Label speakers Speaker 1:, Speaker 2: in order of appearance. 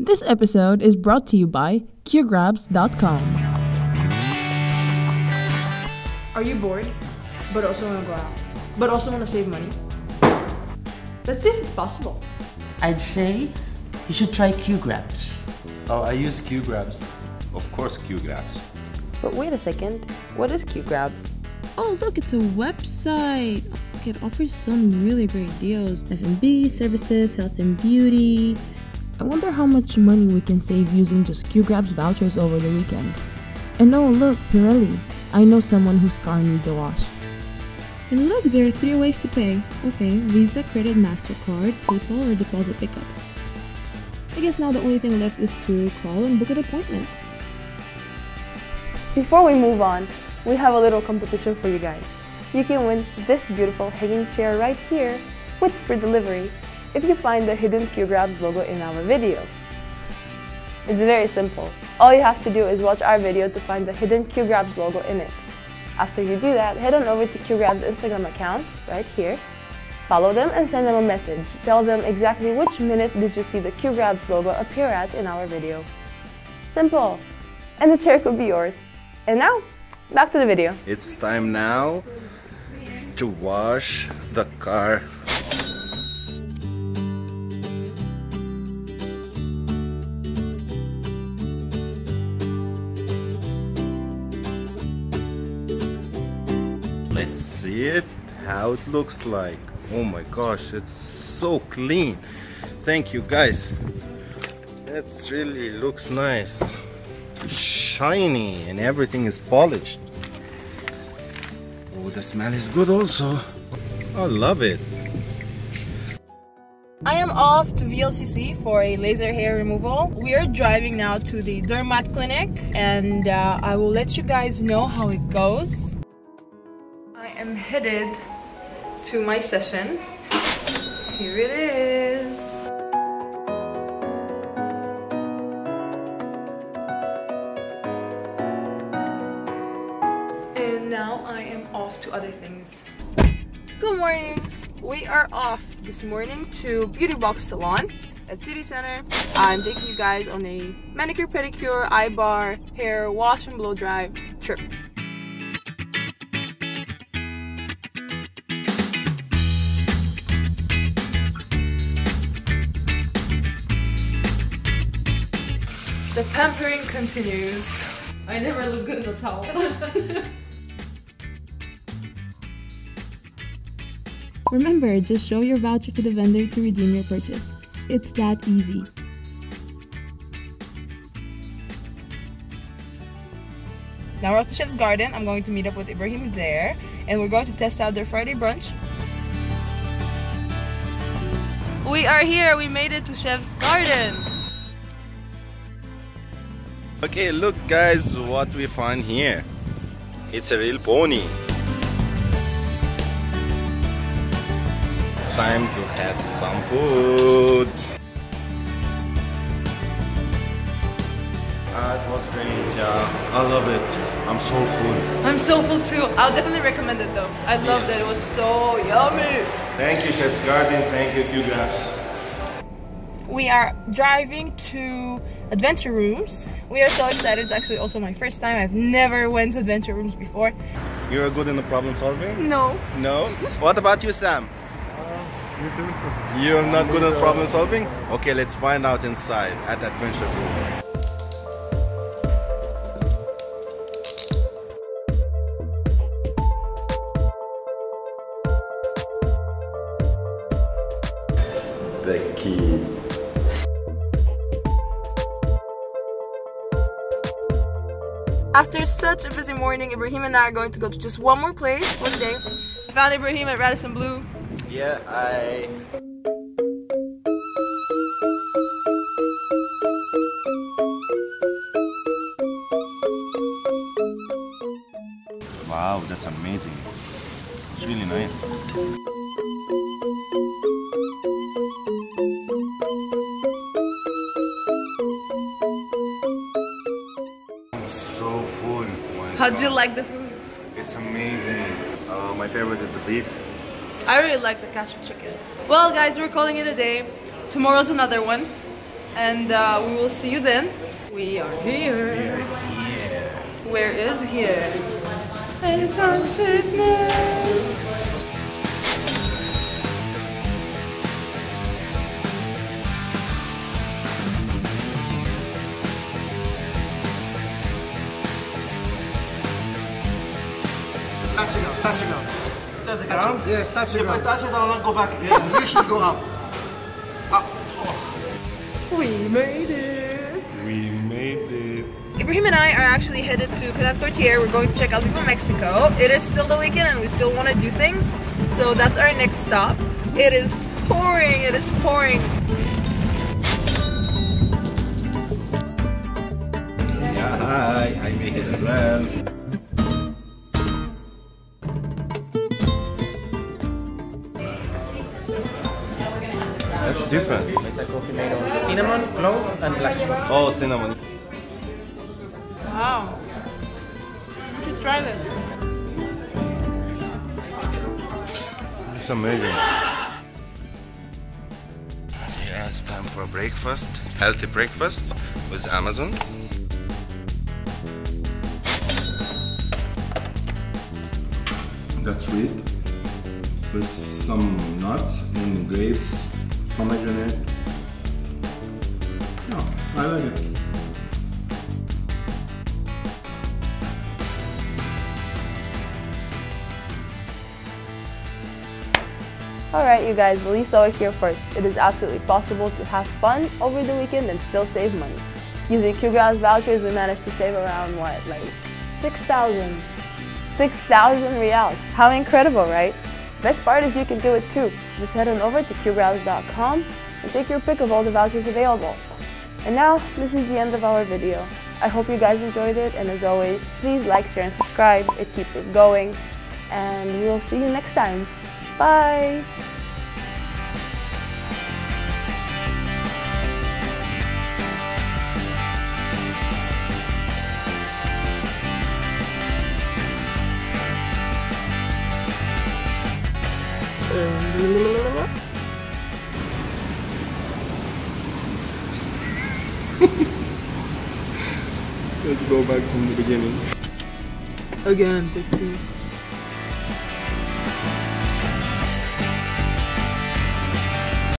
Speaker 1: This episode is brought to you by QGrabs.com. Are you bored, but also want to go out, but also want to save money? Let's see if it's possible.
Speaker 2: I'd say you should try QGrabs.
Speaker 3: Oh, I use QGrabs. Of course, QGrabs.
Speaker 4: But wait a second, what is QGrabs?
Speaker 1: Oh, look, it's a website. It offers some really great deals. F&B, services, health and beauty. I wonder how much money we can save using just QGrabs vouchers over the weekend. And oh, look, Pirelli. I know someone whose car needs a wash. And look, there are 3 ways to pay. Okay, Visa, credit, MasterCard, PayPal, or deposit pickup. I guess now the only thing left is to call and book an appointment.
Speaker 4: Before we move on, we have a little competition for you guys. You can win this beautiful hanging chair right here with free delivery if you find the hidden QGrabs logo in our video. It's very simple. All you have to do is watch our video to find the hidden QGrabs logo in it. After you do that, head on over to QGrabs Instagram account right here. Follow them and send them a message. Tell them exactly which minute did you see the QGrabs logo appear at in our video. Simple. And the chair could be yours. And now, back to the video.
Speaker 3: It's time now to wash the car. Let's see it, how it looks like. Oh my gosh, it's so clean. Thank you guys. That really looks nice. Shiny and everything is polished. Oh, the smell is good also. I love it.
Speaker 1: I am off to VLCC for a laser hair removal. We are driving now to the Dermat Clinic and I will let you guys know how it goes. I am headed to my session. Here it is. And now I am off to other things. Good morning! We are off this morning to Beauty Box Salon at City Center. I'm taking you guys on a manicure, pedicure, eye bar, hair, wash and blow dry trip. The pampering continues. I never look good in the towel. Remember, just show your voucher to the vendor to redeem your purchase. It's that easy. Now we're off to Chef's Garden. I'm going to meet up with Ibrahim there, and we're going to test out their Friday brunch. We are here. We made it to Chef's Garden.
Speaker 3: Okay, look guys, what we find here. It's a real pony. It's time to have some food. It was great, yeah. I love it. I'm so full.
Speaker 1: I'm so full too. I'll definitely recommend it though. I loved it. It was so yummy.
Speaker 3: Thank you, Chef's Garden. Thank you, QGrabs.
Speaker 1: We are driving to Adventure Rooms. We are so excited. It's actually also my first time. I've never went to Adventure Rooms before.
Speaker 3: You're good in the problem solving?
Speaker 1: No.
Speaker 3: No? What about you, Sam?
Speaker 5: Me too.
Speaker 3: You're not good at problem solving? Okay, let's find out inside at Adventure Room. The key.
Speaker 1: After such a busy morning, Ibrahim and I are going to go to just one more place for the day. I found Ibrahim at Radisson Blu.
Speaker 3: Yeah, Wow, that's amazing. It's really nice. I'm so full.
Speaker 1: How'd you like the food?
Speaker 3: It's amazing. My favorite is the beef.
Speaker 1: I really like the cashew chicken. Well guys, we're calling it a day. Tomorrow's another one.
Speaker 4: And we will see you then. We are here. Where is here? Anytime Fitness.
Speaker 5: Touch it down. Does it count?
Speaker 3: Yes, touch it
Speaker 5: If I
Speaker 3: down.
Speaker 5: touch it, I'll not go back again. You should go up. Up.
Speaker 4: We made it.
Speaker 3: We made it.
Speaker 4: Ibrahim and I are actually headed to Qatar. We're going to check out people from Mexico. It is still the weekend and we still want to do things. So that's our next stop. It is pouring. It is pouring.
Speaker 3: Yeah, hi. I make it as well. That's different.
Speaker 2: It's a coffee made of cinnamon, clove, and black pepper.
Speaker 3: Oh, cinnamon.
Speaker 4: Wow. You should try this.
Speaker 3: It's amazing. Yeah, it's time for breakfast. Healthy breakfast with Amazon. That's sweet with some nuts and grapes, pomegranate. Yeah, I like it.
Speaker 4: Alright you guys, the least always here first. It is absolutely possible to have fun over the weekend and still save money. Using QGrabs vouchers, we managed to save around what, like 6,000 reals. How incredible, right? Best part is you can do it too. Just head on over to QGrabs.com and take your pick of all the vouchers available. And now, this is the end of our video. I hope you guys enjoyed it, and as always, please like, share, and subscribe. It keeps us going. And we'll see you next time. Bye!
Speaker 3: Let's go back from the beginning.
Speaker 4: Again, take two.